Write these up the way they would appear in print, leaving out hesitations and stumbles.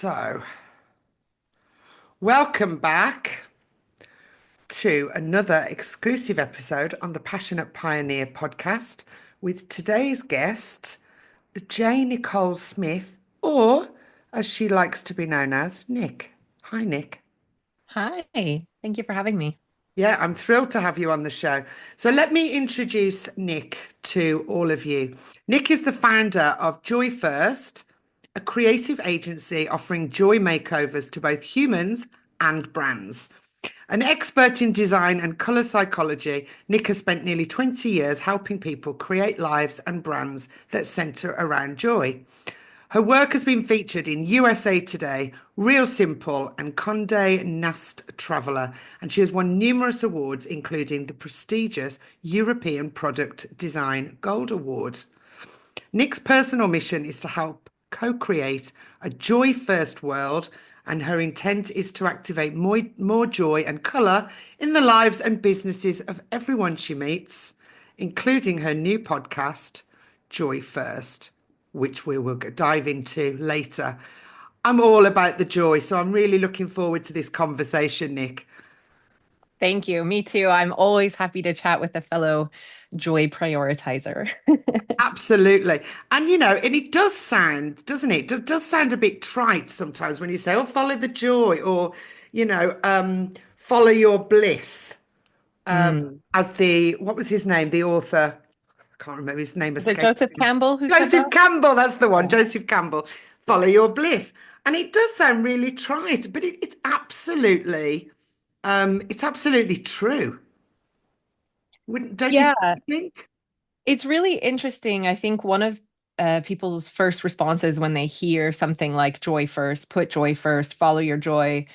So, welcome back to another exclusive episode on the Passionate Pioneer podcast with today's guest, 𝐿 Smith, or as she likes to be known as, Nick. Hi, Nick. Hi, thank you for having me. Yeah, I'm thrilled to have you on the show. So let me introduce Nick to all of you. Nick is the founder of Joy First, a creative agency offering joy makeovers to both humans and brands. An expert in design and color psychology, Nick has spent nearly 20 years helping people create lives and brands that center around joy. Her work has been featured in USA Today, Real Simple, and Condé Nast Traveler, and she has won numerous awards, including the prestigious European Product Design Gold Award. Nick's personal mission is to help co-create a joy-first world, and her intent is to activate more joy and colour in the lives and businesses of everyone she meets, including her new podcast, Joy First, which we will dive into later. I'm all about the joy, so I'm really looking forward to this conversation, Nick. Thank you. Me too. I'm always happy to chat with a fellow joy prioritizer. Absolutely. And and it does sound, doesn't it? Does sound a bit trite sometimes when you say, oh, follow the joy, or, follow your bliss. Mm. As what was his name? The author, I can't remember, his name Is it escapes Joseph me. Campbell who said Joseph that? Campbell, that's the one. Yeah. Joseph Campbell, follow your bliss. And it does sound really trite, but it's absolutely true. Don't you Yeah, think? it's really interesting. I think one of people's first responses when they hear something like joy first, put joy first, follow your joy,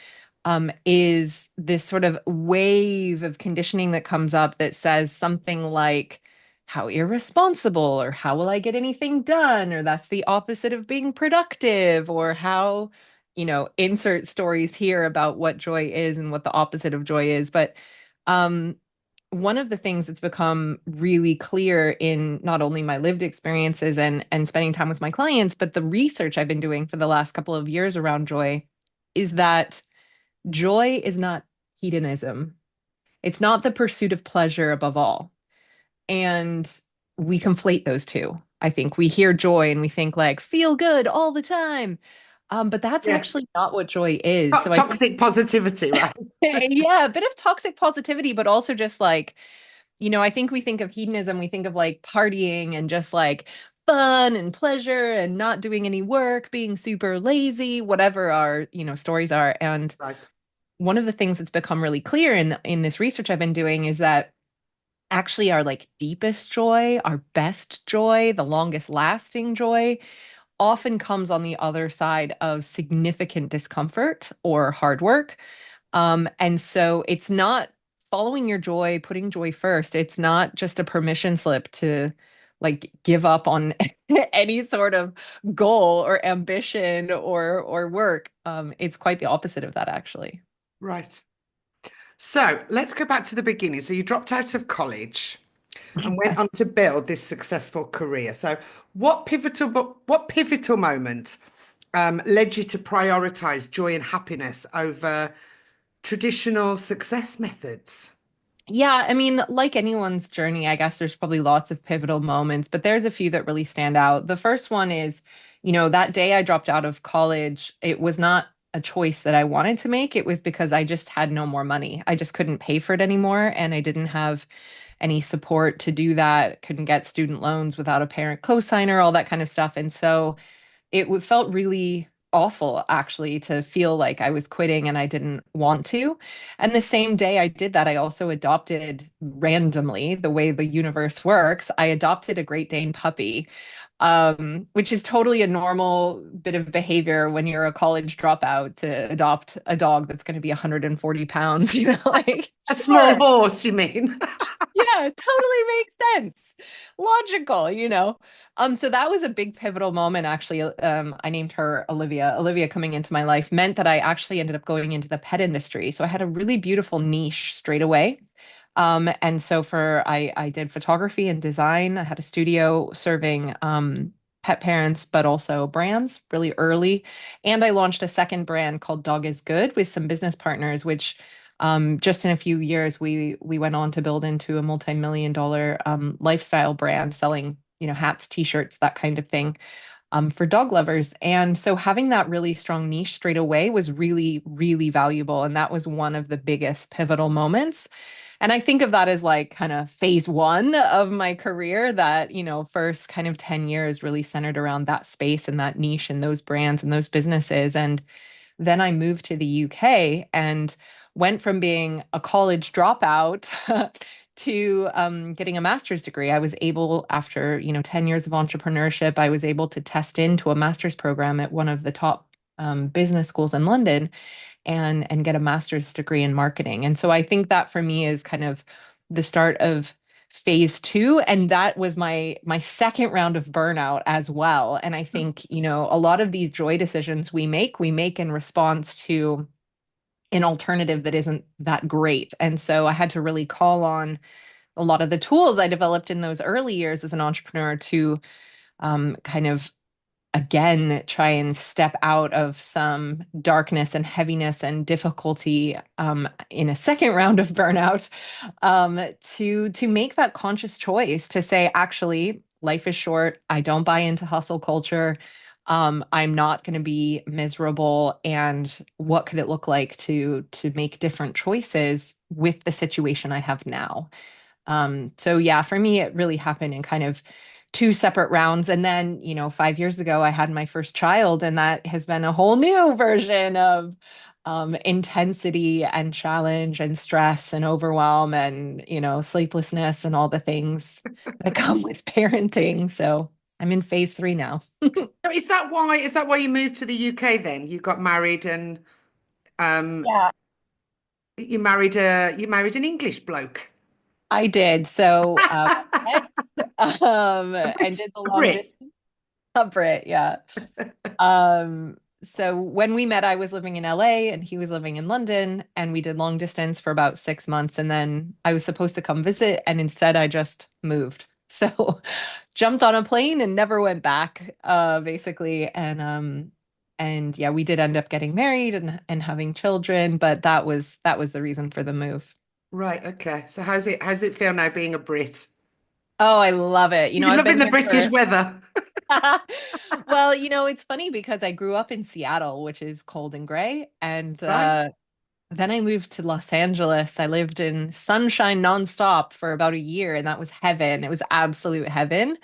is this sort of wave of conditioning that comes up that says something like, how irresponsible, or how will I get anything done, or that's the opposite of being productive, or how, insert stories here about what joy is and what the opposite of joy is. But um, one of the things that's become really clear in not only my lived experiences and spending time with my clients, but the research I've been doing for the last couple of years around joy is that joy is not hedonism. It's not the pursuit of pleasure above all. And we conflate those two. I think we hear joy and we think like feel good all the time. But that's Yeah. actually not what joy is. So I think, Toxic positivity, right? yeah, a bit of toxic positivity, but also just like, I think we think of hedonism, we think of like partying and just like fun and pleasure and not doing any work, being super lazy, whatever our, stories are. And Right. one of the things that's become really clear in this research I've been doing is that actually our like deepest joy, our best joy, the longest lasting joy often comes on the other side of significant discomfort or hard work. And so it's not following your joy, putting joy first. It's not just a permission slip to like give up on any sort of goal or ambition or work. It's quite the opposite of that, actually. Right. So let's go back to the beginning. So you dropped out of college and went on Yes. to build this successful career. So what pivotal moment led you to prioritize joy and happiness over traditional success methods? Yeah, I mean, like anyone's journey, I guess there's probably lots of pivotal moments, but there's a few that really stand out. The first one is, that day I dropped out of college, it was not a choice that I wanted to make. It was because I just had no more money. I just couldn't pay for it anymore, and I didn't have any support to do that. Couldn't get student loans without a parent cosigner, all that kind of stuff. And so felt really awful actually to feel like I was quitting and I didn't want to. And the same day I did that, I also adopted randomly the way the universe works. I adopted a Great Dane puppy, which is totally a normal bit of behavior when you're a college dropout to adopt a dog that's going to be 140 pounds, like, A small sure. horse, you mean? Yeah, it totally makes sense. Logical. So that was a big pivotal moment, actually. I named her Olivia. Olivia coming into my life meant that I actually ended up going into the pet industry. So I had a really beautiful niche straight away. And so I did photography and design. I had a studio serving pet parents, but also brands really early. And I launched a second brand called Dog is Good with some business partners, which just in a few years we went on to build into a multi-million-dollar lifestyle brand selling, hats, t-shirts, that kind of thing for dog lovers. And so having that really strong niche straight away was really, really valuable. And that was one of the biggest pivotal moments. And I think of that as like kind of phase one of my career that, first kind of 10 years really centered around that space and that niche and those brands and those businesses. And then I moved to the UK and went from being a college dropout to getting a master's degree. I was able, after 10 years of entrepreneurship, I was able to test into a master's program at one of the top business schools in London and get a master's degree in marketing. And so I think that for me is kind of the start of phase two. And that was my second round of burnout as well. And I think, a lot of these joy decisions we make in response to an alternative that isn't that great. And so I had to really call on a lot of the tools I developed in those early years as an entrepreneur to kind of again try and step out of some darkness and heaviness and difficulty in a second round of burnout to make that conscious choice to say, actually, life is short. I don't buy into hustle culture. I'm not going to be miserable. And what could it look like to make different choices with the situation I have now? So yeah, for me, it really happened in kind of two separate rounds. And then, 5 years ago, I had my first child, and that has been a whole new version of intensity and challenge and stress and overwhelm and, sleeplessness and all the things that come with parenting. So I'm in phase three now. So is that why you moved to the UK then? You got married and um Yeah. you married an English bloke. I did. So and Brit, did the a long Brit. distance. A Brit, yeah. So when we met, I was living in LA and he was living in London, and we did long distance for about 6 months. And then I was supposed to come visit, and instead I just moved. So jumped on a plane and never went back, basically. And yeah, we did end up getting married and having children, but that was the reason for the move. Right, okay. So how's it feel now being a Brit? Oh, I love it. You I've loving been the here British for weather? well, it's funny because I grew up in Seattle, which is cold and gray, and Right. then I moved to Los Angeles. I lived in sunshine nonstop for about a year, and that was heaven. It was absolute heaven.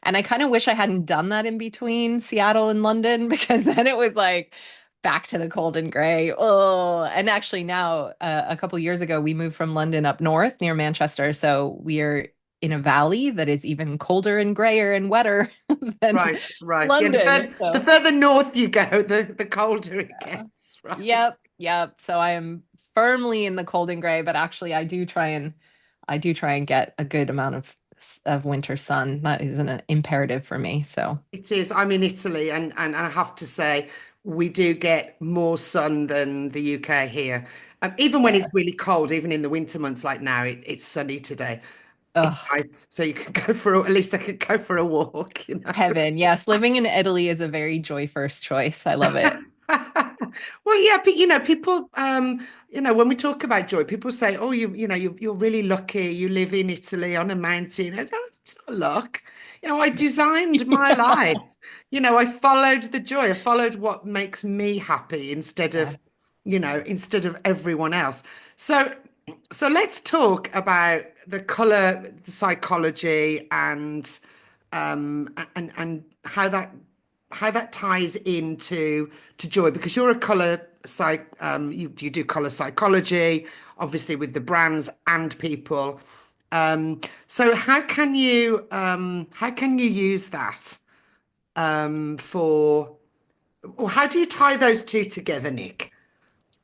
And I kind of wish I hadn't done that in between Seattle and London because then it was like back to the cold and gray. Oh, and actually now, a couple years ago, we moved from London up north near Manchester, so we're in a valley that is even colder and grayer and wetter than Right, right. Yeah, the London. further the So further north you go, the colder it yeah. gets, right? Yep, yep. So I am firmly in the cold and gray, but actually I do try and get a good amount of winter sun. That is an imperative for me. So It is. I'm in Italy, and I have to say, we do get more sun than the UK here. Even when it's yes. really cold, even in the winter months like now, it's sunny today. It's Ugh, nice. So you can go for, at least I could go for a walk, you know. heaven. Yes, living in Italy is a very joy first choice. I love it. Well, yeah, but people, when we talk about joy, people say, "Oh, you're really lucky. You live in Italy on a mountain." It's not luck. I designed my life. I followed the joy. I followed what makes me happy Yeah. instead of everyone else. So, so let's talk about the color psychology and how that ties into to joy, because you're a color you do color psychology, obviously, with the brands and people. So how can you use that for, or how do you tie those two together, Nick?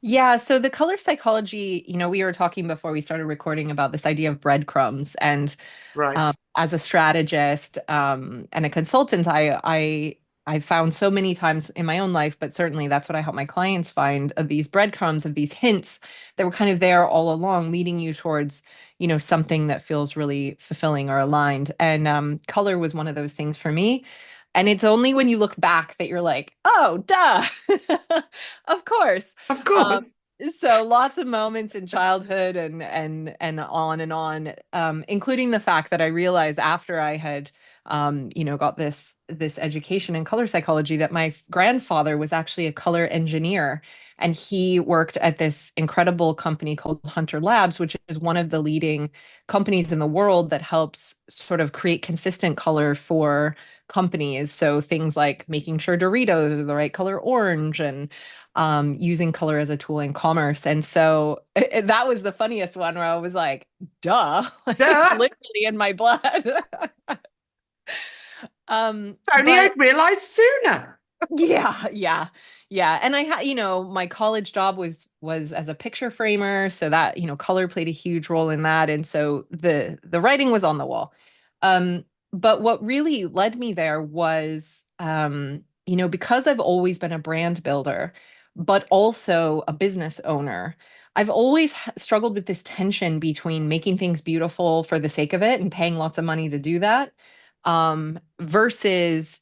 Yeah, so the color psychology, we were talking before we started recording about this idea of breadcrumbs. And Right, as a strategist and a consultant, I found so many times in my own life, but certainly that's what I help my clients find, of these breadcrumbs, of these hints that were kind of there all along, leading you towards, something that feels really fulfilling or aligned. And color was one of those things for me. And it's only when you look back that you're like, oh, duh, of course. Of Um, course. so lots of moments in childhood and on, including the fact that I realized after I had got this education in color psychology that my grandfather was actually a color engineer, and he worked at this incredible company called Hunter Labs, which is one of the leading companies in the world that helps sort of create consistent color for companies. So things like making sure Doritos are the right color orange, and using color as a tool in commerce. And so that was the funniest one where I was like, duh, it's Duh. literally in my blood. If only But I'd realised sooner. yeah. And I had, my college job was as a picture framer, so that, color played a huge role in that. And so the writing was on the wall. But what really led me there was because I've always been a brand builder, but also a business owner, I've always struggled with this tension between making things beautiful for the sake of it and paying lots of money to do that, versus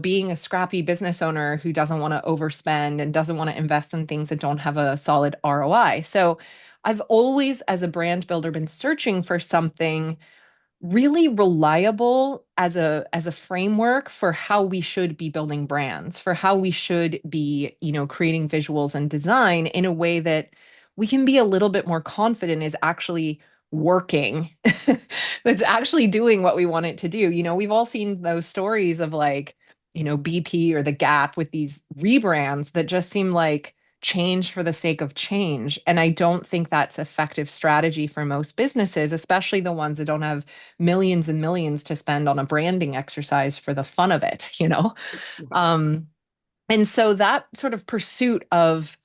being a scrappy business owner who doesn't want to overspend and doesn't want to invest in things that don't have a solid ROI. So I've always, as a brand builder, been searching for something really reliable as a framework for how we should be building brands, for how we should be, creating visuals and design in a way that we can be a little bit more confident is actually working, that's actually doing what we want it to do. We've all seen those stories of like, BP or the Gap with these rebrands that just seem like change for the sake of change. And I don't think that's effective strategy for most businesses, especially the ones that don't have millions and millions to spend on a branding exercise for the fun of it. Um, and so that sort of pursuit of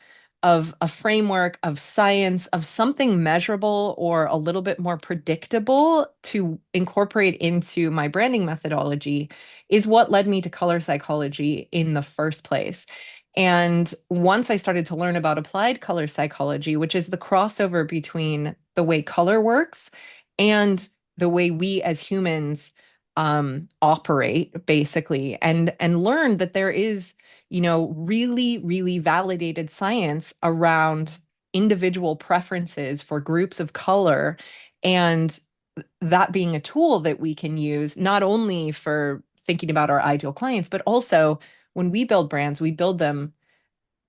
a framework of science, of something measurable or a little bit more predictable to incorporate into my branding methodology is what led me to color psychology in the first place. And once I started to learn about applied color psychology, which is the crossover between the way color works and the way we as humans operate, basically, and learned that there is, really, really validated science around individual preferences for groups of color, and that being a tool that we can use not only for thinking about our ideal clients, but also when we build brands, we build them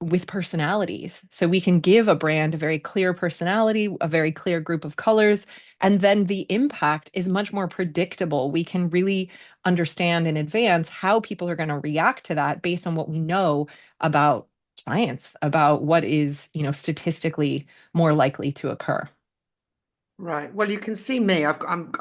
with personalities. So we can give a brand a very clear personality, a very clear group of colors, and then the impact is much more predictable. We can really understand in advance how people are going to react to that based on what we know about science, about what is, statistically more likely to occur. Right. Well, you can see me. I'm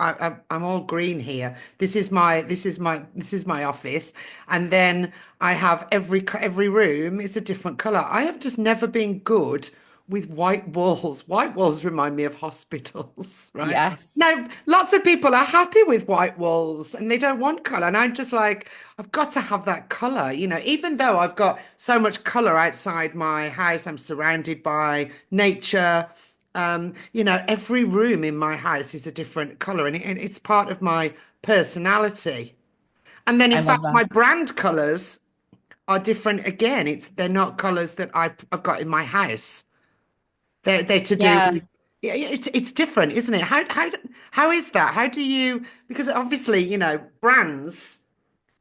all green here. This is my office, and then I have every room is a different color. I have just never been good with white walls. White walls remind me of hospitals, right? Yes. Now, lots of people are happy with white walls and they don't want color, and I'm just like, I've got to have that color. Even though I've got so much color outside my house, I'm surrounded by nature. Every room in my house is a different color, and it's part of my personality. And then, in I love fact, that. my brand colors are different again. They're not colors that I've got in my house. They're to do Yeah. with, yeah, it's different, isn't it? How is that? How do you, because obviously, brands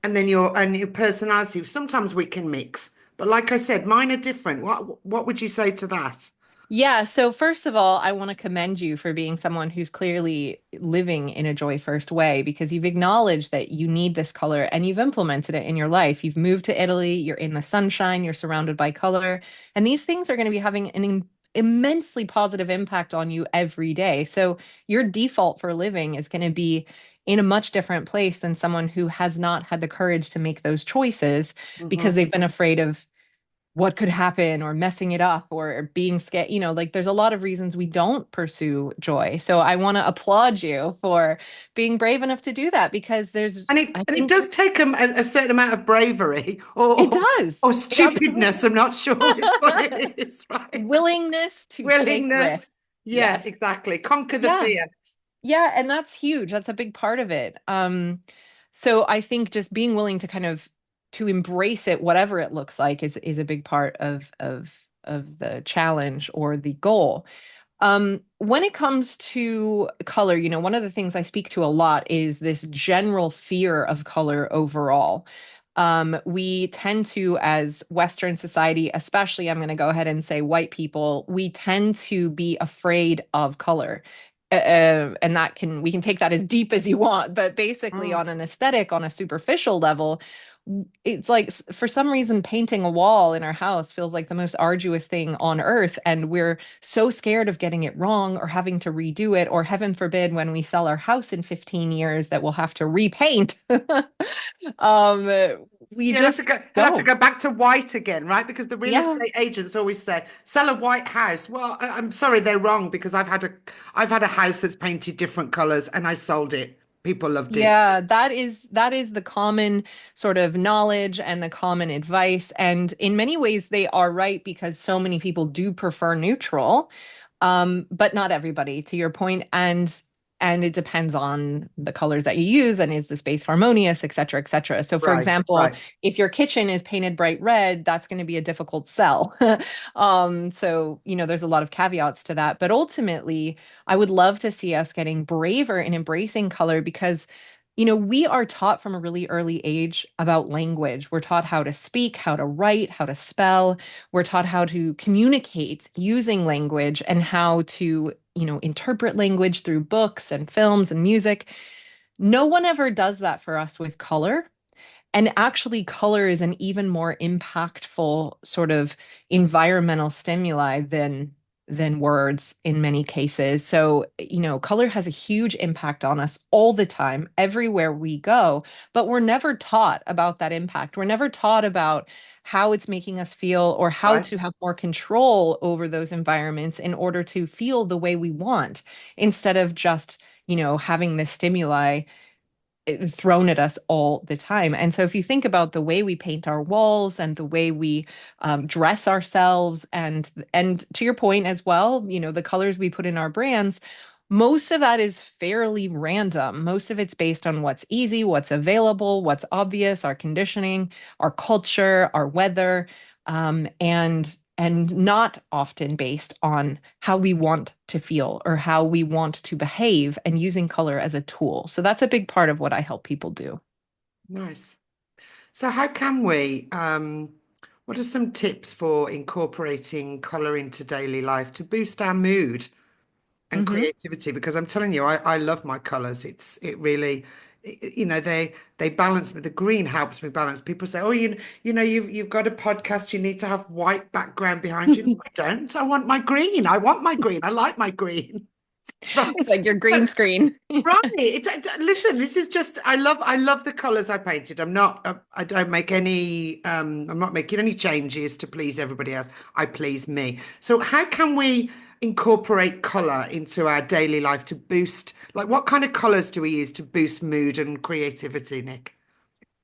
and then your personality, sometimes we can mix. But like I said, mine are different. What would you say to that? Yeah, so first of all, I want to commend you for being someone who's clearly living in a joy first way, because you've acknowledged that you need this color and you've implemented it in your life. You've moved to Italy, you're in the sunshine, you're surrounded by color, and these things are going to be having an immensely positive impact on you every day. So your default for living is going to be in a much different place than someone who has not had the courage to make those choices because Mhm. they've been afraid of what could happen or messing it up or being scared. Like there's a lot of reasons we don't pursue joy. So I want to applaud you for being brave enough to do that, because And I it think does take a certain amount of bravery it or does. It stupidness. absolutely I'm not sure which one it is, right? willingness to take Willingness. risks. Yeah, Yes. exactly. Conquer the Yeah. fear. Yeah, and that's huge. That's a big part of it. So I think just being willing to kind of to embrace it, whatever it looks like, is a big part of the challenge or the goal. When it comes to color, one of the things I speak to a lot is this general fear of color overall. We tend to, as Western society, especially, I'm going to go ahead and say white people, we tend to be afraid of color. And we can take that as deep as you want, but basically Mm. on an aesthetic, on a superficial level, it's like for some reason painting a wall in our house feels like the most arduous thing on earth, and we're so scared of getting it wrong or having to redo it, or heaven forbid when we sell our house in 15 years that we'll have to repaint. um we You'll have just to go. You'll have to don't. go back to white again, right? Because the real Yeah. estate agents always say, "Sell a white house." Well, I'm sorry, they're wrong because I've had a house that's painted different colors and I sold it. People loved it. Yeah, that is the common sort of knowledge and the common advice. And in many ways they are right because so many people do prefer neutral. But not everybody, to your point. And it depends on the colors that you use and is the space harmonious, et cetera, et cetera. So for Right, example, right. if your kitchen is painted bright red, that's going to be a difficult sell. So, there's a lot of caveats to that. But ultimately, I would love to see us getting braver in embracing color because, we are taught from a really early age about language. We're taught how to speak, how to write, how to spell. We're taught how to communicate using language and how to, interpret language through books and films and music. No one ever does that for us with color. And actually, color is an even more impactful sort of environmental stimuli than words in many cases. So, color has a huge impact on us all the time, everywhere we go, but we're never taught about that impact. We're never taught about how it's making us feel or how Right. to have more control over those environments in order to feel the way we want, instead of just, having this stimuli thrown at us all the time. And so if you think about the way we paint our walls and the way we dress ourselves, and to your point as well, the colors we put in our brands, most of that is fairly random. Most of it's based on what's easy, what's available, what's obvious, our conditioning, our culture, our weather, and not often based on how we want to feel or how we want to behave, and using color as a tool. So that's a big part of what I help people do. Nice. So how can we, what are some tips for incorporating color into daily life to boost our mood and Hmm. creativity? Because I'm telling you, I love my colors. It really, they balance me. The green helps me balance. People say, "Oh, you've got a podcast. You need to have white background behind you." No, I don't. I want my green. I want my green. I like my green. It's like your green screen. Right. Listen, this is just I love the colors I painted. I don't make any I'm not making any changes to please everybody else. I please me. So how can we incorporate color into our daily life to boost, like what kind of colors do we use to boost mood and creativity, Nick?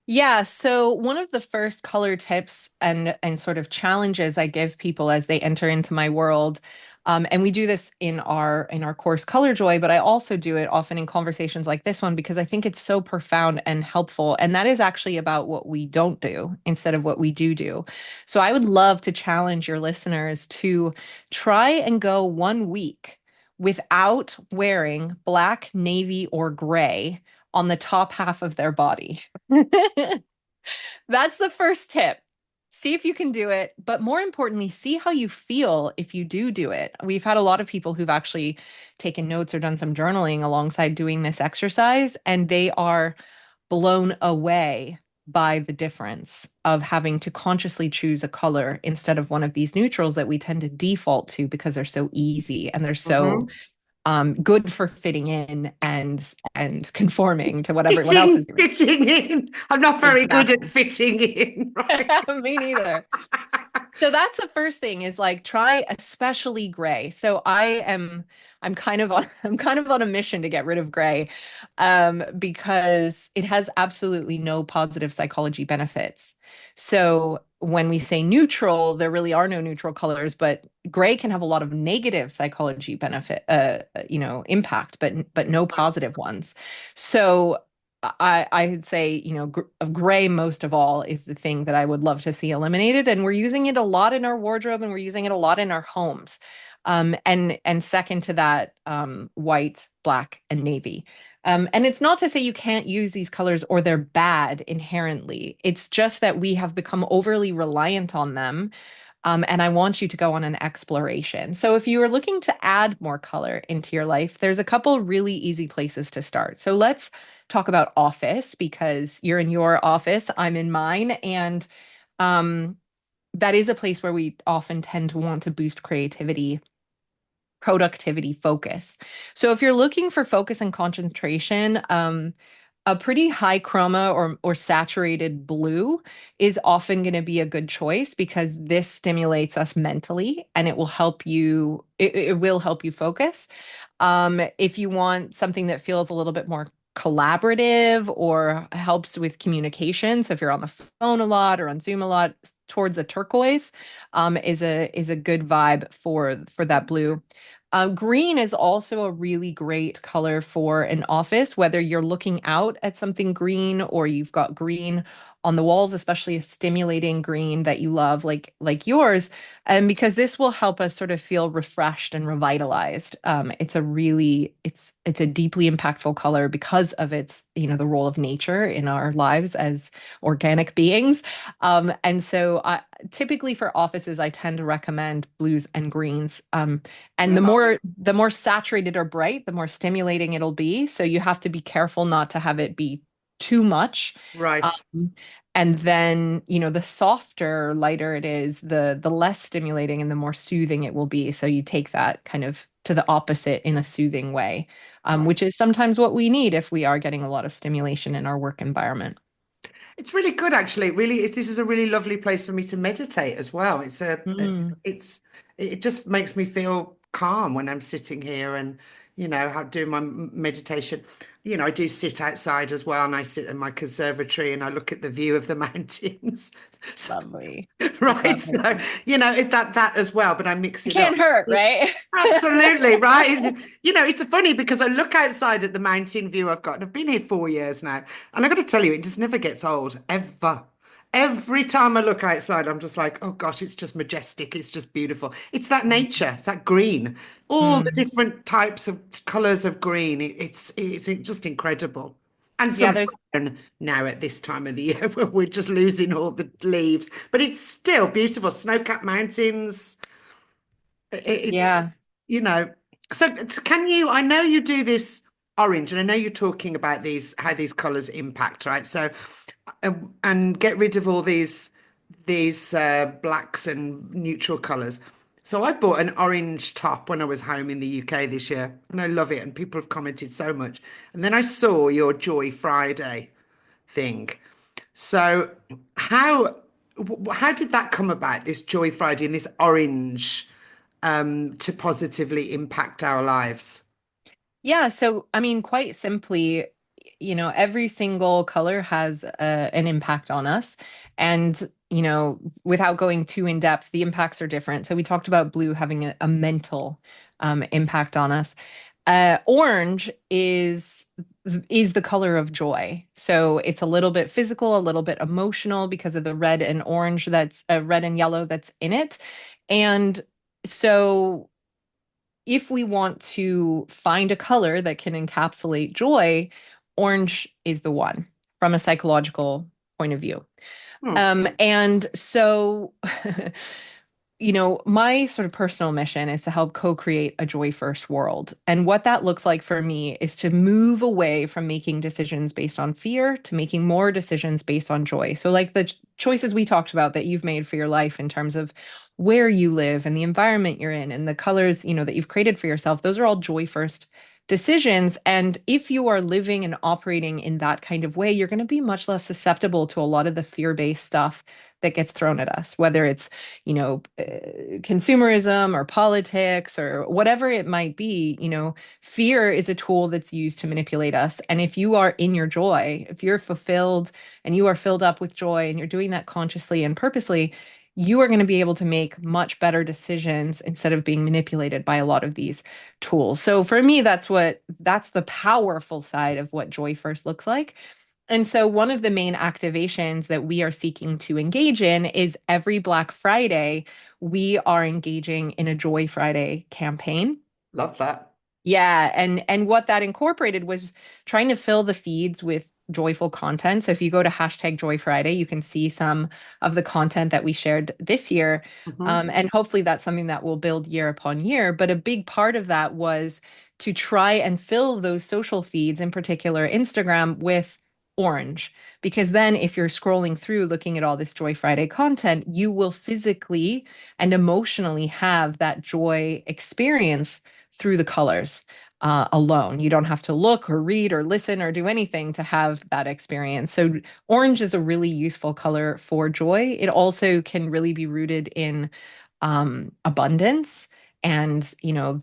Yeah, so one of the first color tips and sort of challenges I give people as they enter into my world, and we do this in our course Color Joy, but I also do it often in conversations like this one because I think it's so profound and helpful, and that is actually about what we don't do instead of what we do do. So I would love to challenge your listeners to try and go 1 week without wearing black, navy, or gray on the top half of their body. That's the first tip. See if you can do it, but more importantly, see how you feel if you do it. We've had a lot of people who've actually taken notes or done some journaling alongside doing this exercise, and they are blown away by the difference of having to consciously choose a color instead of one of these neutrals that we tend to default to because they're so easy and they're so Hmm. good for fitting in and It's conforming to what everyone else is fitting, doing. fitting in. I'm not very good at Exactly. fitting in, right? Me neither. So that's the first thing is like try especially gray. So I'm kind of on I'm kind of on a mission to get rid of gray because it has absolutely no positive psychology benefits. So when we say neutral, there really are no neutral colors, but gray can have a lot of negative psychology benefit impact, but no Right. positive ones. So I'd say, gray most of all is the thing that I would love to see eliminated. And we're using it a lot in our wardrobe and we're using it a lot in our homes. And second to that, white, black, and navy. And it's not to say you can't use these colors or they're bad inherently. It's just that we have become overly reliant on them. And I want you to go on an exploration. So if you are looking to add more color into your life, there's a couple really easy places to start. So let's talk about office because you're in your office, I'm in mine, and um, that is a place where we often tend to want to boost creativity, productivity, focus. So if you're looking for focus and concentration, a pretty high chroma or saturated blue is often going to be a good choice because this stimulates us mentally and it will help you focus. If you want something that feels a little bit more collaborative or helps with communication, so if you're on the phone a lot or on Zoom a lot, towards a turquoise is a good vibe for that blue. Green is also a really great color for an office, whether you're looking out at something green or you've got green on the walls, especially a stimulating green that you love, like yours, and because this will help us sort of feel refreshed and revitalized. It's a deeply impactful color because of its, the role of nature in our lives as organic beings. And so typically for offices, I tend to recommend blues and greens. And the more saturated or bright, the more stimulating it'll be. So you have to be careful not to have it be too much. Right. Um, and then, the softer, lighter it is, the less stimulating and the more soothing it will be. So you take that kind of to the opposite in a soothing way, Right. which is sometimes what we need if we are getting a lot of stimulation in our work environment. It's really good, actually. Really, this is a really lovely place for me to meditate as well. Mm, It just makes me feel calm when I'm sitting here and, doing my meditation. I do sit outside as well, and I sit in my conservatory and I look at the view of the mountains. So, lovely. right. So, Lovely. that as well, but I mix It it up. can't hurt, right? Absolutely, right. It's funny because I look outside at the mountain view I've got, and I've been here 4 years now, and I've got to tell you, it just never gets old, ever. Every time I look outside, I'm just like, oh gosh, it's just majestic. It's just beautiful. It's that nature, it's that green, all the Mm. different types of colors of green. It's just incredible. And Yeah, some there's brown now at this time of the year where we're just losing all the leaves, but it's still beautiful. Snow-capped mountains. It's, yeah. you know, so can you, I know you do this orange, and I know you're talking about how these colors impact, right? So, and get rid of all these blacks and neutral colors. So I bought an orange top when I was home in the UK this year, and I love it, and people have commented so much. And then I saw your Joy Friday thing. So how how did that come about, this Joy Friday and this orange, to positively impact our lives? Yeah, so I mean, quite simply, every single color has an impact on us. And, without going too in depth, the impacts are different. So we talked about blue having a mental impact on us. Orange is the color of joy. So it's a little bit physical, a little bit emotional because of the red and orange that's red and yellow that's in it. And so if we want to find a color that can encapsulate joy, orange is the one from a psychological point of view. Oh, And so, my sort of personal mission is to help co-create a joy-first world. And what that looks like for me is to move away from making decisions based on fear to making more decisions based on joy. So, like the choices we talked about that you've made for your life in terms of where you live and the environment you're in and the colors, that you've created for yourself, those are all joy-first decisions. And if you are living and operating in that kind of way, you're going to be much less susceptible to a lot of the fear-based stuff that gets thrown at us, whether it's, consumerism or politics or whatever it might be. Fear is a tool that's used to manipulate us. And if you are in your joy, if you're fulfilled and you are filled up with joy and you're doing that consciously and purposely, you are going to be able to make much better decisions instead of being manipulated by a lot of these tools. So for me, that's the powerful side of what Joy First looks like. And so one of the main activations that we are seeking to engage in is every Black Friday, we are engaging in a Joy Friday campaign. Love that. Yeah, and what that incorporated was trying to fill the feeds with joyful content. So if you go to hashtag Joy Friday, you can see some of the content that we shared this year. Hmm. And hopefully that's something that will build year upon year. But a big part of that was to try and fill those social feeds, in particular Instagram, with orange. Because then if you're scrolling through looking at all this Joy Friday content, you will physically and emotionally have that joy experience through the colors alone. You don't have to look or read or listen or do anything to have that experience. So orange is a really useful color for joy. It also can really be rooted in abundance. And,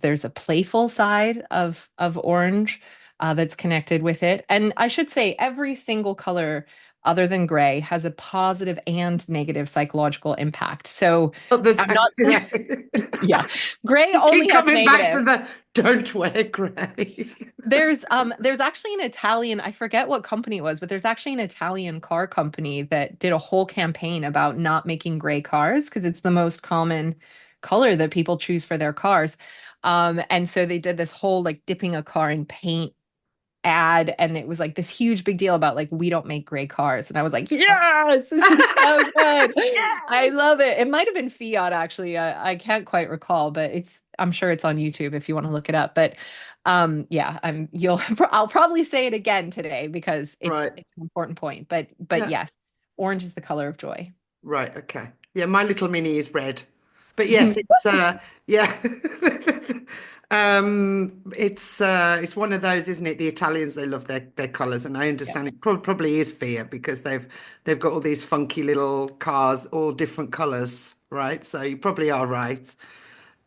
there's a playful side of orange that's connected with it. And I should say every single color other than gray has a positive and negative psychological impact. So Other I'm than, not saying, yeah. yeah, gray You only keep has coming back to negative. the don't wear grey. There's actually an Italian, I forget what company it was, but there's actually an Italian car company that did a whole campaign about not making gray cars because it's the most common color that people choose for their cars. And so they did this whole like dipping a car in paint ad, and it was like this huge big deal about like we don't make gray cars. And I was like, yes, this is so good. I love it. It might have been Fiat actually. I can't quite recall, but I'm sure it's on YouTube if you want to look it up. But yeah, I'll probably say it again today because Right. it's an important point. But Yeah. yes, orange is the color of joy. Right. Okay. Yeah, my little mini is red. But yes, it's yeah. It's one of those, isn't it? The Italians, they love their colours, and I Yeah. understand it probably is fear because they've got all these funky little cars, all different colours, right? So you probably are right.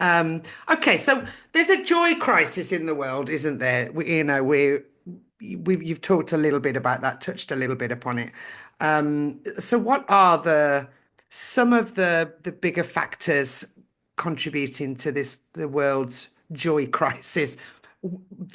Okay, so there's a joy crisis in the world, isn't there? You've talked a little bit about that, touched a little bit upon it. So what are some of the bigger factors contributing to the world's joy crisis?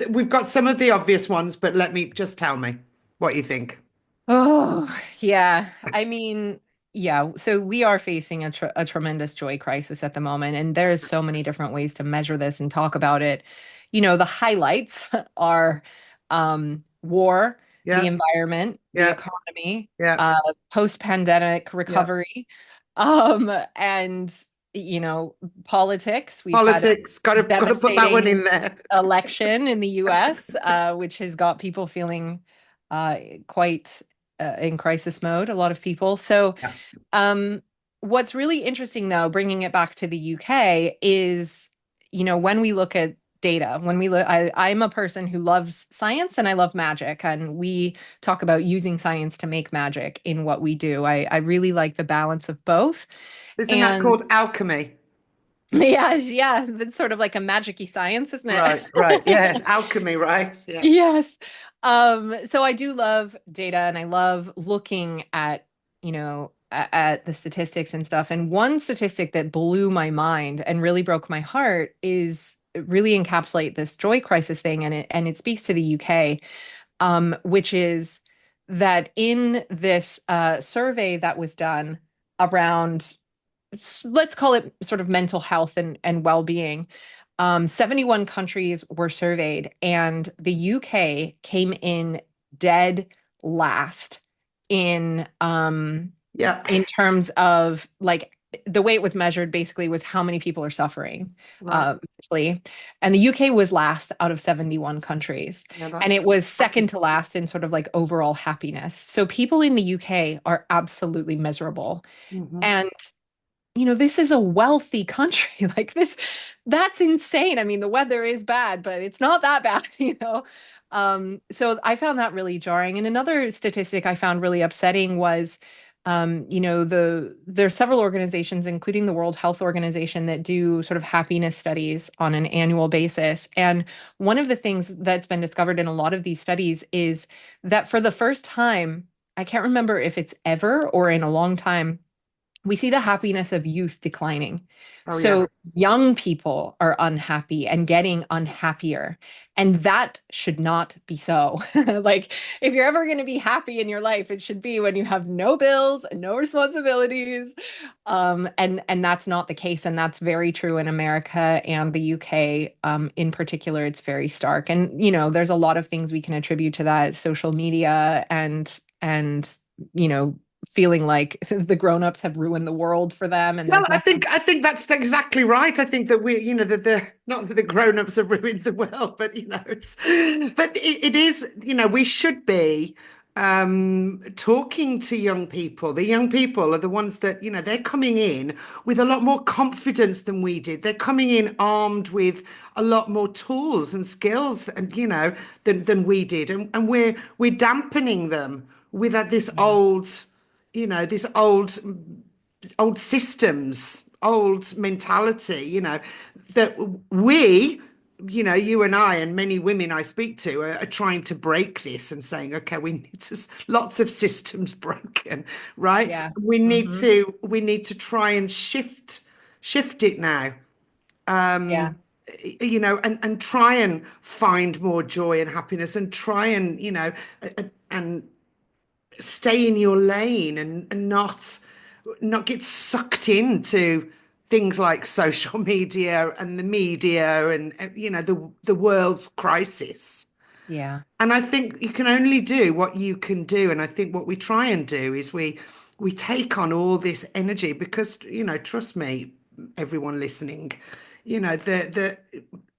We've got some of the obvious ones, but let me just tell me what you think. Oh, yeah. I mean, yeah. So we are facing a tremendous joy crisis at the moment, and there's so many different ways to measure this and talk about it. The highlights are war, the Yeah, environment, the yeah, economy, yeah, post-pandemic yeah. recovery, and you know, politics. We've had a Politics, got to put that one devastating in there. election in the US, which has got people feeling uh, quite in crisis mode, a lot of people. So, Yeah. um, what's really interesting, though, bringing it back to the UK, is, when we look at data, I'm a person who loves science and I love magic, and we talk about using science to make magic in what we do. I really like the balance of both. Isn't that And called alchemy? yeah, yeah, that's sort of like a magic-y science, isn't it? Right, right. Yeah, alchemy, right? Yeah. Yes. So I do love data and I love looking at, at the statistics and stuff. And one statistic that blew my mind and really broke my heart is really encapsulate this joy crisis thing, and it speaks to the UK, which is that in this survey that was done around, let's call it sort of mental health and well-being. 71 countries were surveyed, and the UK came in dead last in Yeah. in terms of like the way it was measured basically was how many people are suffering Right. mentally. And the UK was last out of 71 countries. Yeah, And that's it was second to last in sort of like overall happiness. So people in the UK are absolutely miserable. Mhm. And this is a wealthy country. Like that's insane. I mean, the weather is bad, but it's not that bad, So I found that really jarring. And another statistic I found really upsetting was, there's several organizations, including the World Health Organization, that do sort of happiness studies on an annual basis. And one of the things that's been discovered in a lot of these studies is that for the first time, I can't remember if it's ever or in a long time, we see the happiness of youth declining. Oh yeah. So young people are unhappy and getting unhappier. And that should not be so. Like, if you're ever going to be happy in your life, it should be when you have no bills, no responsibilities. And that's not the case. And that's very true in America and the UK. In particular, it's very stark. And, there's a lot of things we can attribute to that, social media and, you know, feeling like the grown-ups have ruined the world for them and Well, there's nothing. I think that's exactly right. I think that that the not that the grown-ups have ruined the world, but it is, we should be talking to young people. The young people are the ones that, they're coming in with a lot more confidence than we did. They're coming in armed with a lot more tools and skills and than we did. And we're dampening them with this Yeah. this old systems, old mentality, that you and I and many women I speak to are trying to break this and saying, okay, we need lots of systems broken, right? Yeah. We need Hmm. to try and shift it now. Yeah. And try and find more joy and happiness and try and, and stay in your lane and not get sucked into things like social media and the media and the world's crisis. Yeah. And I think you can only do what you can do. And I think what we try and do is we take on all this energy because, trust me, everyone listening, the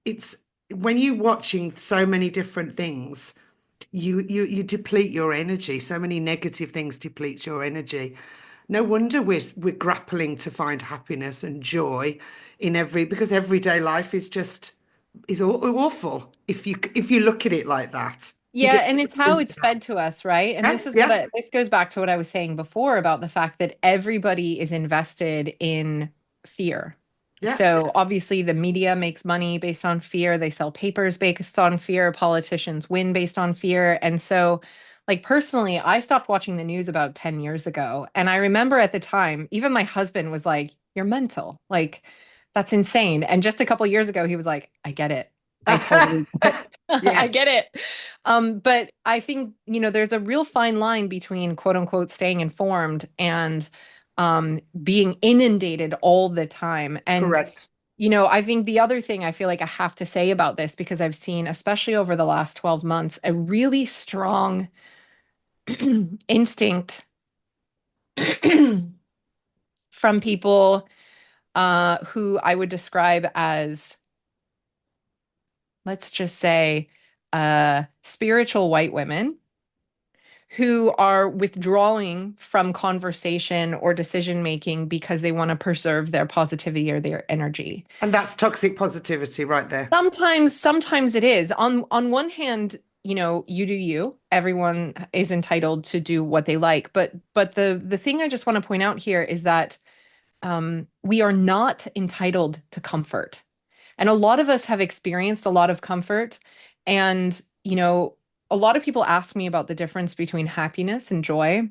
it's when you're watching so many different things, you deplete your energy. So many negative things deplete your energy. No wonder we're grappling to find happiness and joy in because everyday life is awful if you look at it like that. You Yeah, get and it's how it's fed to us, right? And yeah, this is yeah, this goes back to what I was saying before about the fact that everybody is invested in fear. yeah. So obviously the media makes money based on fear. They sell papers based on fear. Politicians win based on fear. And so, like personally, I stopped watching the news about 10 years ago. And I remember at the time, even my husband was like, "You're mental. Like, that's insane." And just a couple years ago, he was like, "I get it. I totally get it." I Yes, get it. But I think, there's a real fine line between quote unquote staying informed and being inundated all the time. And, correct. I think the other thing I feel like I have to say about this, because I've seen, especially over the last 12 months, a really strong instinct from people who I would describe as, let's just say, spiritual white women who are withdrawing from conversation or decision making because they want to preserve their positivity or their energy. And that's toxic positivity right there. Sometimes it is. On one hand, you do you. Everyone is entitled to do what they like. But the thing I just want to point out here is that we are not entitled to comfort. And a lot of us have experienced a lot of comfort. And, a lot of people ask me about the difference between happiness and joy.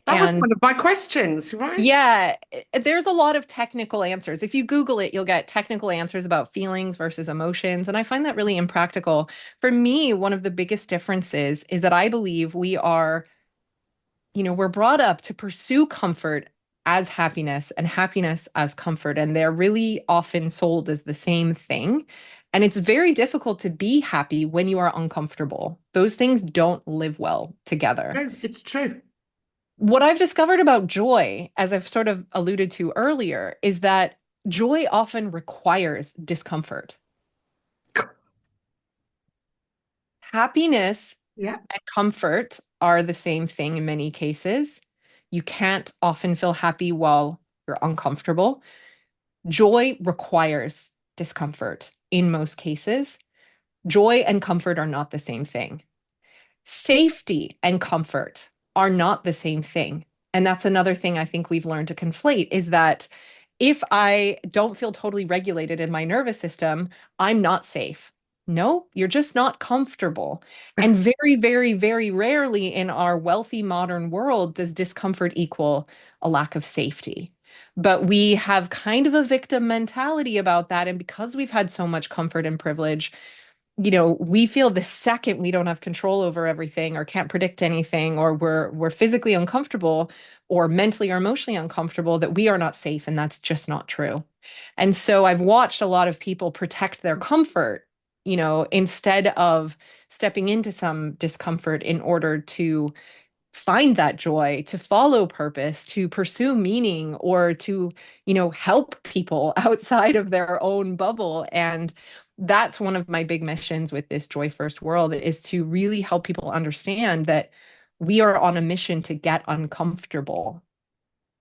That was And one of my questions, right? yeah, there's a lot of technical answers. If you Google it, you'll get technical answers about feelings versus emotions. And I find that really impractical. For me, one of the biggest differences is that I believe we're brought up to pursue comfort as happiness and happiness as comfort. And they're really often sold as the same thing. And it's very difficult to be happy when you are uncomfortable. Those things don't live well together. No, it's true. What I've discovered about joy, as I've sort of alluded to earlier, is that joy often requires discomfort. Happiness Yeah. and comfort are the same thing in many cases. You can't often feel happy while you're uncomfortable. Joy requires discomfort in most cases. Joy and comfort are not the same thing. Safety and comfort are not the same thing. And that's another thing I think we've learned to conflate is that if I don't feel totally regulated in my nervous system, I'm not safe. No, you're just not comfortable. And very, very, very rarely in our wealthy modern world does discomfort equal a lack of safety. But we have kind of a victim mentality about that. And because we've had so much comfort and privilege, we feel the second we don't have control over everything or can't predict anything, or we're physically uncomfortable or mentally or emotionally uncomfortable, that we are not safe. And that's just not true. And so I've watched a lot of people protect their comfort, instead of stepping into some discomfort in order to find that joy, to follow purpose, to pursue meaning, or to, help people outside of their own bubble. And that's one of my big missions with this Joy First world, is to really help people understand that we are on a mission to get uncomfortable.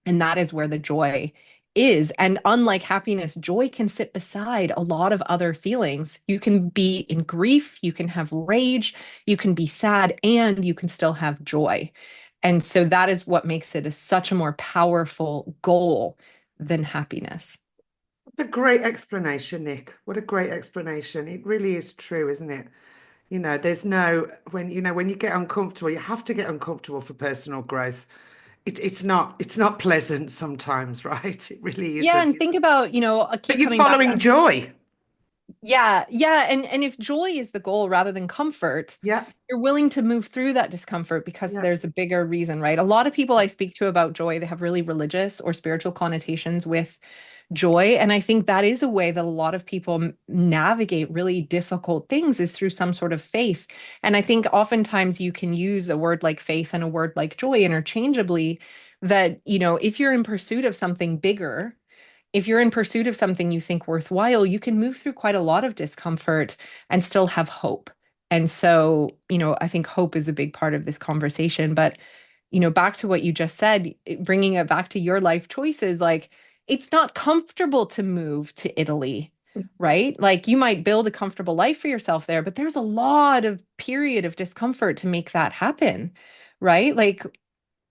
And that is where the joy is. And unlike happiness, joy can sit beside a lot of other feelings. You can be in grief, you can have rage, you can be sad, and you can still have joy. And so that is what makes it such a more powerful goal than happiness. It's a great explanation, Nick. What a great explanation. It really is true, isn't it? There's no, when you get uncomfortable, you have to get uncomfortable for personal growth. It's not pleasant sometimes, right? It really Yeah, isn't. and think about, I But keep you're coming back. following joy. Yeah, yeah, and if joy is the goal rather than comfort, Yeah, you're willing to move through that discomfort because yeah. there's a bigger reason, right? A lot of people I speak to about joy, they have really religious or spiritual connotations with joy, and I think that is a way that a lot of people navigate really difficult things, is through some sort of faith. And I think oftentimes you can use a word like faith and a word like joy interchangeably, that, if you're in pursuit of something bigger, if you're in pursuit of something you think worthwhile, you can move through quite a lot of discomfort and still have hope. And so, I think hope is a big part of this conversation. But, back to what you just said, bringing it back to your life choices, like, it's not comfortable to move to Italy, right? Like, you might build a comfortable life for yourself there, but there's a lot of period of discomfort to make that happen, right? Like,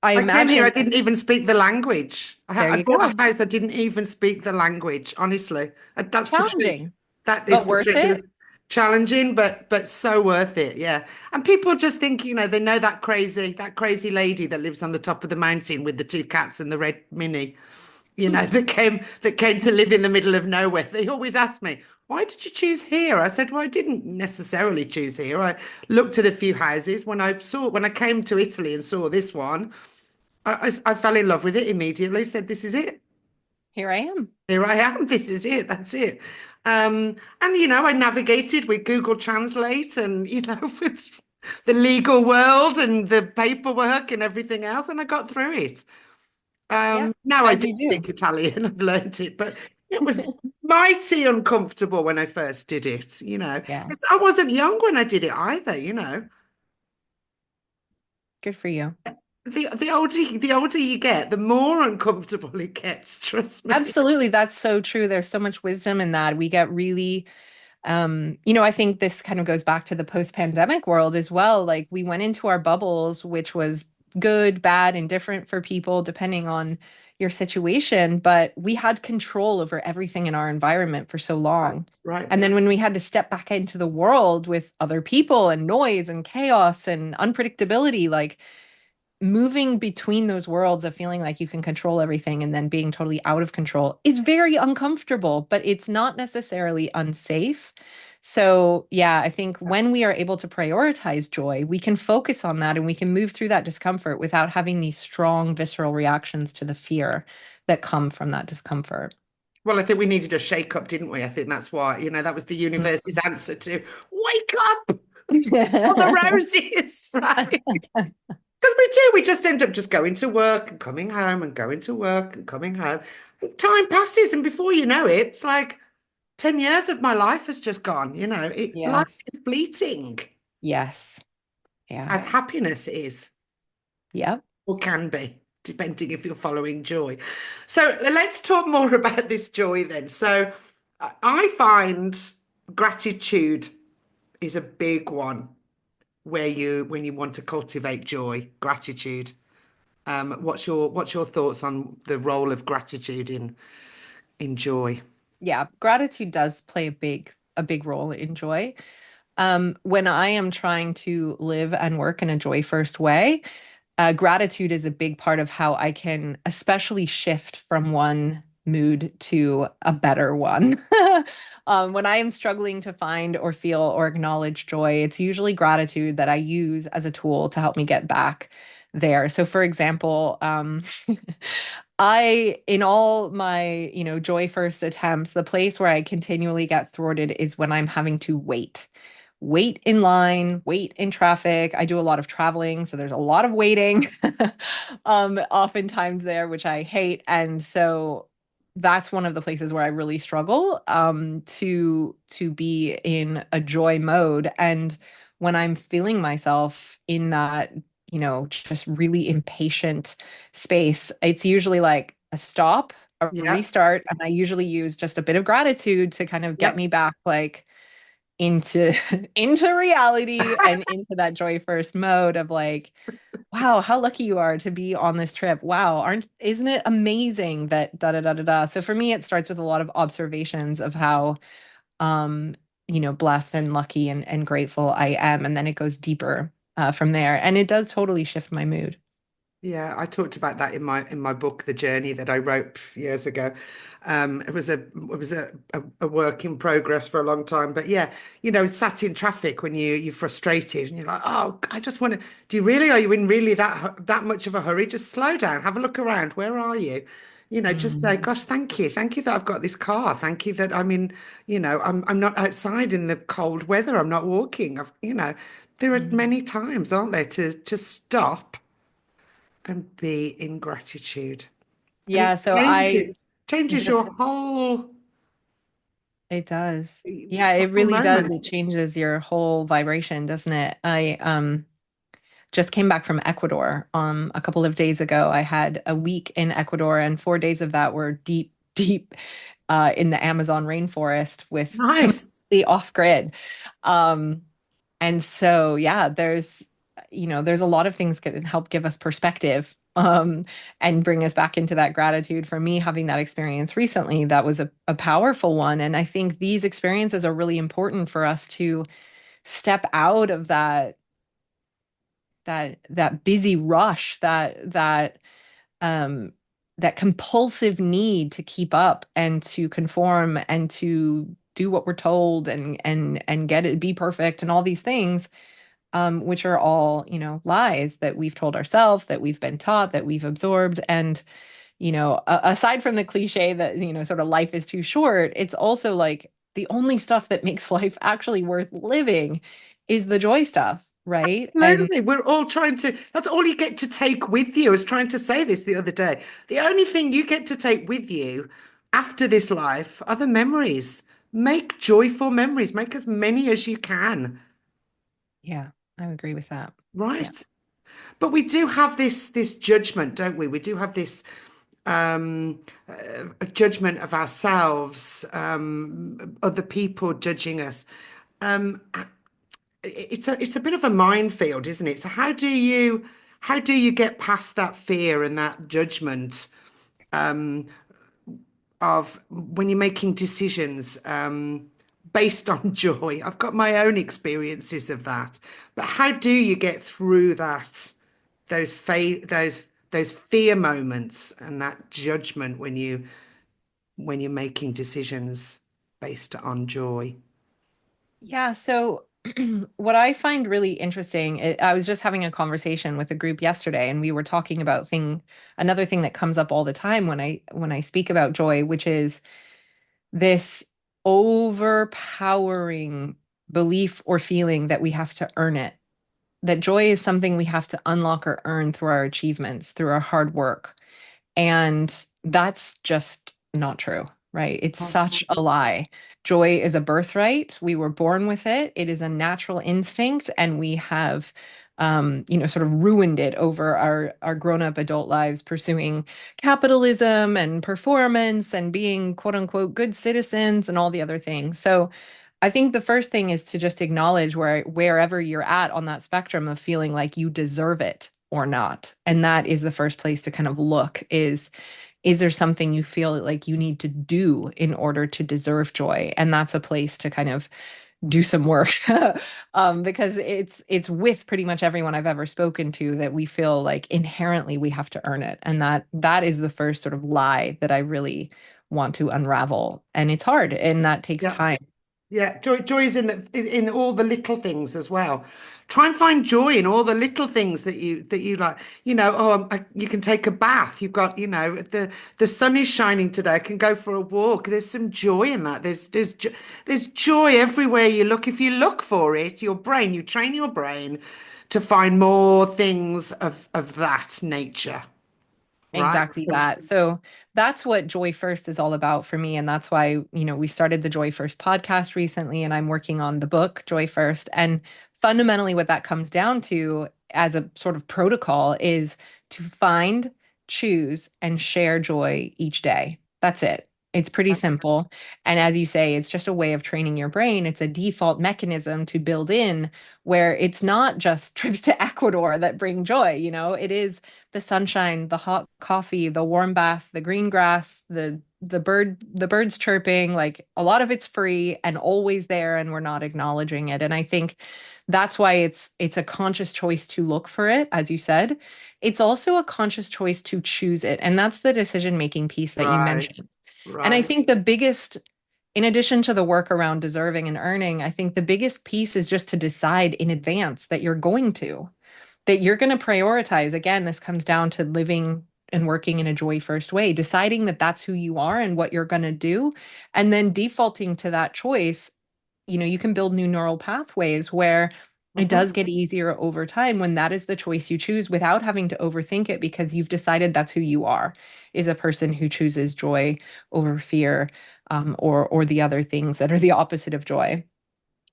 I I came here, imagine, I didn't even speak the language. there I you bought go. a house, I didn't even speak the language, honestly. That's the truth. Challenging, That is but the worth truth. It was it. challenging, but so worth it. Yeah. And people just think, they know that crazy lady that lives on the top of the mountain with the two cats and the red mini, that came to live in the middle of nowhere. They always ask me, why did you choose here? I said, well, I didn't necessarily choose here. I looked at a few houses. When I came to Italy and saw this one, I fell in love with it immediately, said, this is it. Here I am. Here I am. This is it. That's it. And I navigated with Google Translate and it's the legal world and the paperwork and everything else, and I got through it. Yeah, Now I as do you do. speak Italian. I've learned it, but it was mighty uncomfortable when I first did it. Yeah, 'Cause I wasn't young when I did it either. good for you. The older you get, the more uncomfortable it gets. Trust me. Absolutely, that's so true. There's so much wisdom in that. We get really, I think this kind of goes back to the post-pandemic world as well. Like, we went into our bubbles, which was good, bad, and different for people depending on your situation, but we had control over everything in our environment for so Right, long. right, And yeah. then when we had to step back into the world with other people and noise and chaos and unpredictability, like, moving between those worlds of feeling like you can control everything and then being totally out of control, it's very uncomfortable, but it's not necessarily unsafe. So, yeah, I think when we are able to prioritize joy, we can focus on that and we can move through that discomfort without having these strong visceral reactions to the fear that come from that discomfort. Well, I think we needed a shake up, didn't we? I think that's why, that was the universe's answer to wake up for the roses, right? Because we do, we just end up just going to work and coming home and going to work and coming home. And time passes, and before you know it, it's like 10 years of my life has just gone. Life Yes. is fleeting, Yes. Yeah. as happiness is, Yep. or can be, depending if you're following joy. So let's talk more about this joy then. So I find gratitude is a big one where when you want to cultivate joy, gratitude. What's your thoughts on the role of gratitude in joy? Yeah. Gratitude does play a big role in joy. When I am trying to live and work in a joy first way, gratitude is a big part of how I can especially shift from one mood to a better one. When I am struggling to find or feel or acknowledge joy, it's usually gratitude that I use as a tool to help me get back there. So, for example, in all my, joy first attempts, the place where I continually get thwarted is when I'm having to wait in line, wait in traffic. I do a lot of traveling, so there's a lot of waiting, oftentimes there, which I hate. And so that's one of the places where I really struggle, to be in a joy mode. And when I'm feeling myself in that, just really impatient space, it's usually like a stop, a Yeah. restart, and I usually use just a bit of gratitude to kind of get Yep. me back, like into into reality and into that joy first mode of like, wow, how lucky you are to be on this trip. Wow, aren't isn't it amazing that da da da da da. So for me, it starts with a lot of observations of how, um, blessed and lucky and grateful I am, and then it goes deeper, from there, and it does totally shift my mood. Yeah, I talked about that in my book, The Journey, that I wrote years ago. It was a work in progress for a long time, but yeah, sat in traffic when you're frustrated and you're like, oh, I just want to. Do you really? Are you in really that much of a hurry? Just slow down, have a look around. Where are you? Just say, Mm, gosh, thank you that I've got this car. Thank you that I'm in. I'm not outside in the cold weather. I'm not walking. There are mm. many times, aren't there, to stop and be in gratitude. And it Yeah, so I changes just your whole it does. Yeah, it really does. moment. It changes your whole vibration, doesn't it? I just came back from Ecuador a couple of days ago. I had a week in Ecuador, and 4 days of that were deep, deep, in the Amazon rainforest with Nice. completely off grid. Um, and so, yeah, there's a lot of things that can help give us perspective, and bring us back into that gratitude. For me, having that experience recently, that was a powerful one. And I think these experiences are really important for us to step out of that busy rush, um that compulsive need to keep up and to conform and to do what we're told and get it, be perfect, and all these things, which are all, lies that we've told ourselves, that we've been taught, that we've absorbed. And, aside from the cliche that, sort of life is too short, it's also like the only stuff that makes life actually worth living is the joy stuff, right? And Absolutely. We're all trying to, that's all you get to take with you. I was trying to say this the other day. The only thing you get to take with you after this life are the memories. Make joyful memories. Make as many as you can. yeah, I would agree with that. Yeah. Right. But we do have this judgment, don't we? We do have this a judgment of ourselves, other people judging us. Um, it's a bit of a minefield, isn't it? So how do you get past that fear and that judgment of when you're making decisions based on joy? I've got my own experiences of that, but how do you get through that, those fear moments and that judgment when you're making decisions based on joy? Yeah, so what I find really interesting, I was just having a conversation with a group yesterday, and we were talking about another thing that comes up all the time when I speak about joy, which is this overpowering belief or feeling that we have to earn it. That joy is something we have to unlock or earn through our achievements, through our hard work. And that's just not true, right? It's such a lie. Joy is a birthright. We were born with it. It is a natural instinct, and we have, sort of ruined it over our grown-up adult lives, pursuing capitalism and performance and being quote unquote good citizens and all the other things. So I think the first thing is to just acknowledge wherever you're at on that spectrum of feeling like you deserve it or not. And that is the first place to kind of look is there something you feel like you need to do in order to deserve joy? And that's a place to kind of do some work. Because it's with pretty much everyone I've ever spoken to that we feel like inherently we have to earn it. And that is the first sort of lie that I really want to unravel. And it's hard and that takes Yeah. time. Yeah, joy is in all the little things as well. Try and find joy in all the little things that you like. You can take a bath. You've got, the sun is shining today. I can go for a walk. There's some joy in that. There's joy everywhere you look. If you look for it, you train your brain to find more things of that nature, right? Exactly that. So that's what Joy First is all about for me. And that's why, we started the Joy First podcast recently, and I'm working on the book, Joy First. And fundamentally, what that comes down to as a sort of protocol is to find, choose, and share joy each day. That's it. It's pretty simple. And as you say, it's just a way of training your brain. It's a default mechanism to build in where it's not just trips to Ecuador that bring joy. It is the sunshine, the hot coffee, the warm bath, the green grass, the birds chirping, like a lot of it's free and always there and we're not acknowledging it. And I think that's why it's a conscious choice to look for it, as you said. It's also a conscious choice to choose it. And that's the decision making piece that you Right, mentioned. And I right. think the biggest in addition to the work around deserving and earning, I think the biggest piece is just to decide in advance that you're going to prioritize. Again, this comes down to living and working in a joy first way, deciding that that's who you are and what you're going to do, and then defaulting to that choice. You can build new neural pathways where it Hmm. does get easier over time when that is the choice you choose without having to overthink it because you've decided that's who you are, is a person who chooses joy over fear, or the other things that are the opposite of joy.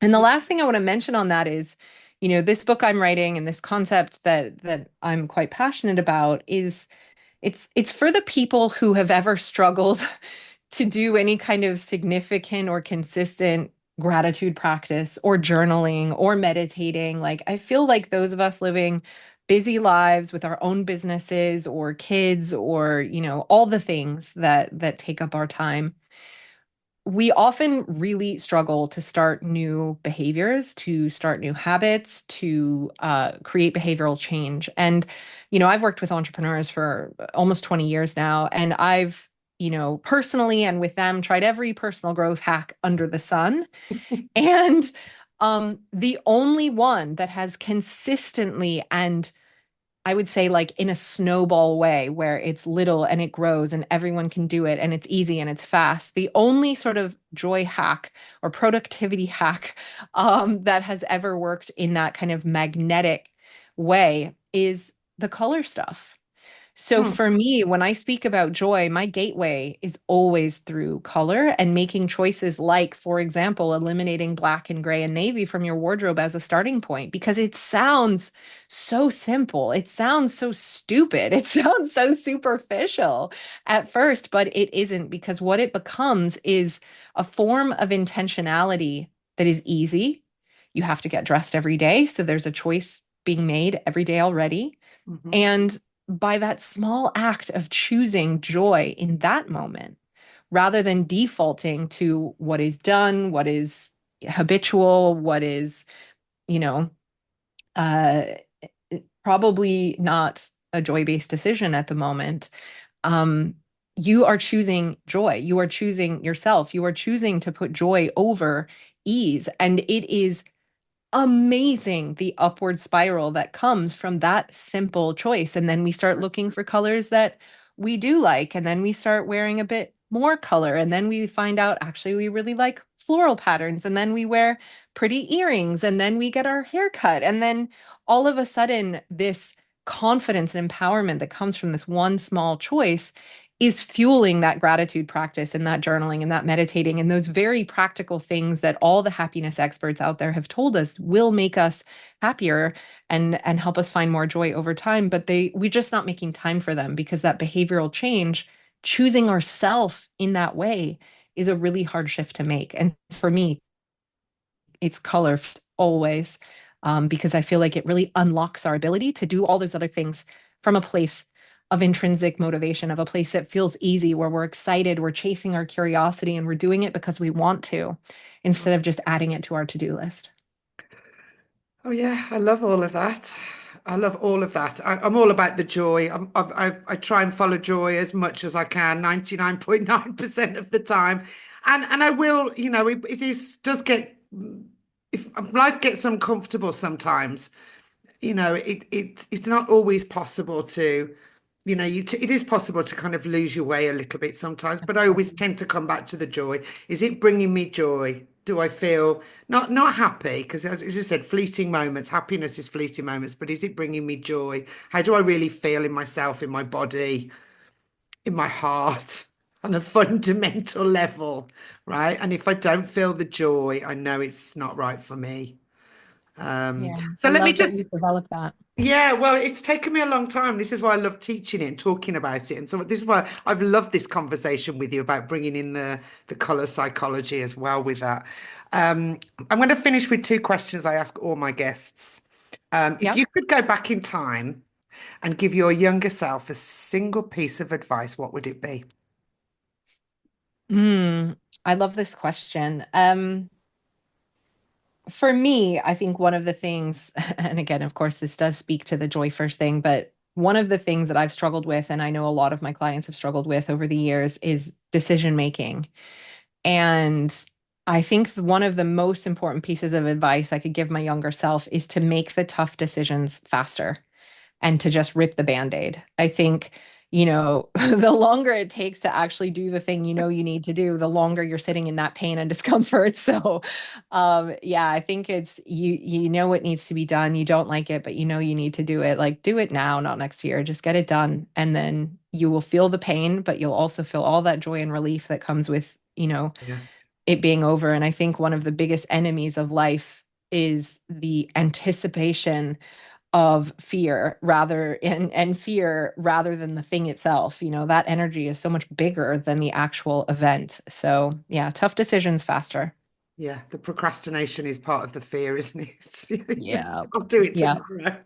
And the last thing I want to mention on that is, this book I'm writing and this concept that I'm quite passionate about is it's for the people who have ever struggled to do any kind of significant or consistent gratitude practice or journaling or meditating. Like I feel like those of us living busy lives with our own businesses or kids or, all the things that take up our time, we often really struggle to start new behaviors, to start new habits, to create behavioral change. And, I've worked with entrepreneurs for almost 20 years now, and I've, personally and with them tried every personal growth hack under the sun. And the only one that has consistently and I would say like in a snowball way where it's little and it grows and everyone can do it and it's easy and it's fast. The only sort of joy hack or productivity hack that has ever worked in that kind of magnetic way is the color stuff. So Hmm. for me, when I speak about joy, my gateway is always through color and making choices like, for example, eliminating black and gray and navy from your wardrobe as a starting point because it sounds so simple. It sounds so stupid. It sounds so superficial at first, but it isn't because what it becomes is a form of intentionality that is easy. You have to get dressed every day, so there's a choice being made every day already. Hmm. And by that small act of choosing joy in that moment, rather than defaulting to what is done, what is habitual, what is, you know, uh, probably not a joy-based decision at the moment, um, you are choosing joy. You are choosing yourself. You are choosing to put joy over ease. And it is amazing the upward spiral that comes from that simple choice. And then we start looking for colors that we do like. And then we start wearing a bit more color. And then we find out actually we really like floral patterns. And then we wear pretty earrings. And then we get our hair cut. And then all of a sudden, this confidence and empowerment that comes from this one small choice is fueling that gratitude practice and that journaling and that meditating and those very practical things that all the happiness experts out there have told us will make us happier and help us find more joy over time, but we're just not making time for them because that behavioral change, choosing ourself in that way, is a really hard shift to make. And for me, it's color always, because I feel like it really unlocks our ability to do all those other things from a place of intrinsic motivation, of a place that feels easy, where we're excited, we're chasing our curiosity, and we're doing it because we want to, instead of just adding it to our to-do list. Oh yeah, I love all of that. I love all of that. I'm all about the joy. I try and follow joy as much as I can, 99.9% of the time. And I will, it is does get if life gets uncomfortable sometimes, it's not always possible to, it is possible to kind of lose your way a little bit sometimes, but I always Absolutely. tend to come back to the joy. Is it bringing me joy? Do I feel not happy? Because as you said, fleeting moments, happiness is fleeting moments, but is it bringing me joy? How do I really feel in myself, in my body, in my heart, on a fundamental level, right? And if I don't feel the joy, I know it's not right for me. Yeah, So I let me love that just you've developed that. yeah, well, it's taken me a long time. This is why I love teaching it and talking about it. And so this is why I've loved this conversation with you about bringing in the color psychology as well with that. I'm going to finish with two questions I ask all my guests. If Yeah. you could go back in time and give your younger self a single piece of advice, what would it be? Mm, I love this question. For me, I think one of the things, and again, of course, this does speak to the joy first thing, but one of the things that I've struggled with, and I know a lot of my clients have struggled with over the years, is decision making. And I think one of the most important pieces of advice I could give my younger self is to make the tough decisions faster and to just rip the band-aid. I think, the longer it takes to actually do the thing you need to do, the longer you're sitting in that pain and discomfort. So, yeah, I think it's you know what needs to be done. You don't like it, but you need to do it. Like do it now, not next year. Just get it done. And then you will feel the pain, but you'll also feel all that joy and relief that comes with, Yeah, it being over. And I think one of the biggest enemies of life is the anticipation of fear and fear rather than the thing itself. That energy is so much bigger than the actual event. So yeah, tough decisions faster. yeah. The procrastination is part of the fear, isn't it? Yeah. I'll do it Yeah. tomorrow.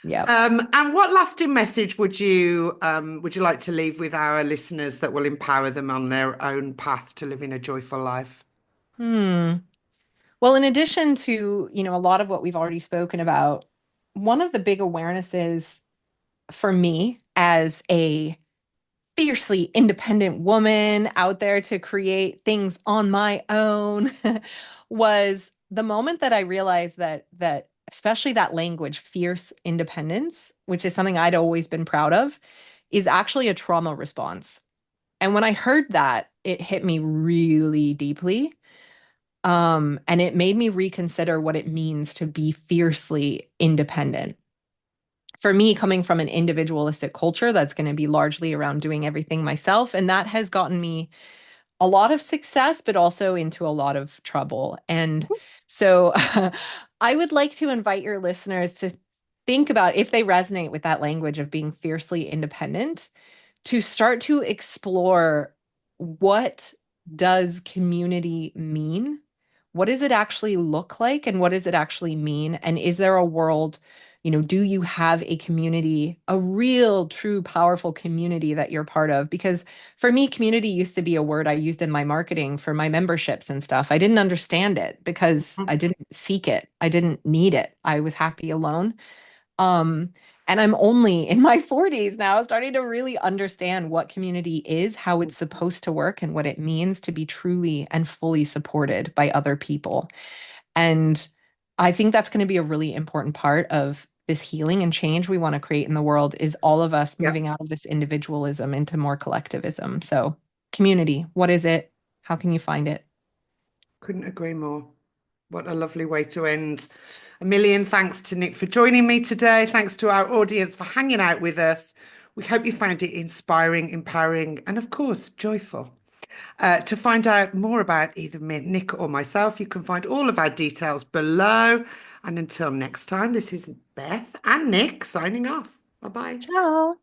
Yeah. And what lasting message would you like to leave with our listeners that will empower them on their own path to living a joyful life? Hmm. Well, in addition to, a lot of what we've already spoken about, one of the big awarenesses for me as a fiercely independent woman out there to create things on my own was the moment that I realized that especially that language, fierce independence, which is something I'd always been proud of, is actually a trauma response. And when I heard that, it hit me really deeply. And it made me reconsider what it means to be fiercely independent. For me, coming from an individualistic culture that's going to be largely around doing everything myself, and that has gotten me a lot of success, but also into a lot of trouble. And so I would like to invite your listeners to think about if they resonate with that language of being fiercely independent, to start to explore what does community mean? What does it actually look like? And what does it actually mean? And is there a world, do you have a community, a real, true, powerful community that you're part of? Because for me, community used to be a word I used in my marketing for my memberships and stuff. I didn't understand it because I didn't seek it. I didn't need it. I was happy alone. Um, and I'm only in my 40s now, starting to really understand what community is, how it's supposed to work, and what it means to be truly and fully supported by other people. And I think that's going to be a really important part of this healing and change we want to create in the world is all of us Yeah, moving out of this individualism into more collectivism. So, community, what is it? How can you find it? couldn't agree more. What a lovely way to end. A million thanks to Nick for joining me today. Thanks to our audience for hanging out with us. We hope you found it inspiring, empowering, and of course, joyful. To find out more about either Nick or myself, you can find all of our details below. And until next time, this is Beth and Nick signing off. Bye bye. Ciao.